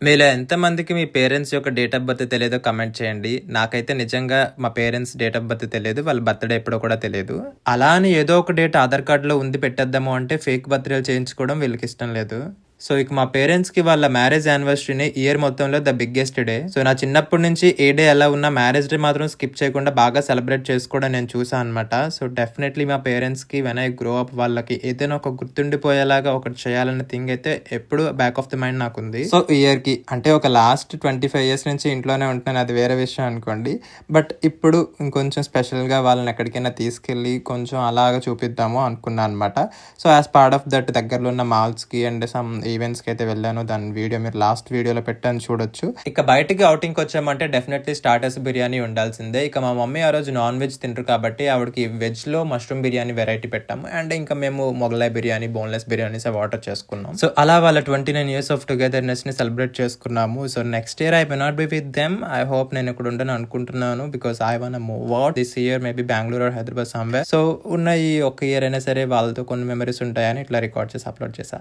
మీలో ఎంతమందికి మీ పేరెంట్స్ యొక్క డేట్ ఆఫ్ బర్త్ తెలియదో కామెంట్ చేయండి. నాకైతే నిజంగా మా పేరెంట్స్ డేట్ ఆఫ్ బర్త్ తెలియదు. వాళ్ళ బర్త్‌డే ఎప్పుడో కూడా తెలీదు. అలా అని ఏదో ఒక డేట్ ఆధార్ కార్డ్‌లో ఉంది పెట్టేద్దాము అంటే ఫేక్ బర్త్‌డేలు చేయించుకోవడం వీళ్ళకిష్టం లేదు. సో, ఇక మా పేరెంట్స్‌కి వాళ్ళ మ్యారేజ్ యానివర్సరీని ఇయర్ మొత్తంలో ద బిగ్గెస్ట్ డే. సో, నా చిన్నప్పటి నుంచి ఏ డే ఎలా ఉన్నా మ్యారేజ్ డే మాత్రం స్కిప్ చేయకుండా బాగా సెలబ్రేట్ చేసుకోవడం నేను చూసా అనమాట. సో, డెఫినెట్‌లీ మా పేరెంట్స్‌కి వెన్ ఐ గ్రో అప్ వాళ్ళకి ఏదైనా ఒక గుర్తుండిపోయేలాగా ఒకటి చేయాలన్న థింగ్ అయితే ఎప్పుడు బ్యాక్ ఆఫ్ ది మైండ్ నాకుంది. సో, ఇయర్‌కి అంటే ఒక లాస్ట్ 25 ఇయర్స్ నుంచి ఇంట్లోనే ఉంటున్నాను. అది వేరే విషయం అనుకోండి. బట్ ఇప్పుడు ఇంకొంచెం స్పెషల్‌గా వాళ్ళని ఎక్కడికైనా తీసుకెళ్ళి కొంచెం అలాగా చూపిద్దాము అనుకున్నా అనమాట. So, as part of that దగ్గరలో ఉన్న మాల్స్‌కి అండ్ సమ్ ఈవెంట్స్‌కి అయితే వెళ్ళాను. దాని వీడియో మీరు లాస్ట్ వీడియోలో పెట్టాను చూడొచ్చు. ఇక బయటికి ఔటింగ్‌కి వచ్చామంటే డెఫినెట్లీ స్టార్టర్స్ బిర్యానీ ఉండాల్సిందే. ఇక మా మమ్మీ ఆ రోజు నాన్ వెజ్ తినరు కాబట్టి ఆవిడకి వెజ్‌లో మష్రూమ్ బిర్యానీ వెరైటీ పెట్టాము. అండ్ ఇంకా మేము మొగలాయ్ బిర్యానీ, బోన్‌లెస్ బిర్యానీస్ అవి ఆర్డర్ చేసుకున్నాం. సో అలా వాళ్ళ 29 ఇయర్స్ ఆఫ్ టుగెదర్‌నెస్‌ని సెలబ్రేట్ చేసుకున్నాము. So next year I may not be with them. I hope నేను ఇక్కడ ఉండను అనుకుంటున్నాను. Because I want move out this year maybe Bengaluru or Hyderabad somewhere. So ఉన్న ఈ ఒక ఇయర్ అయినా సరే వాళ్ళతో కొన్ని మెమరీస్ ఉంటాయని ఇట్లా రికార్డ్ చేసి అప్లోడ్ చేశా.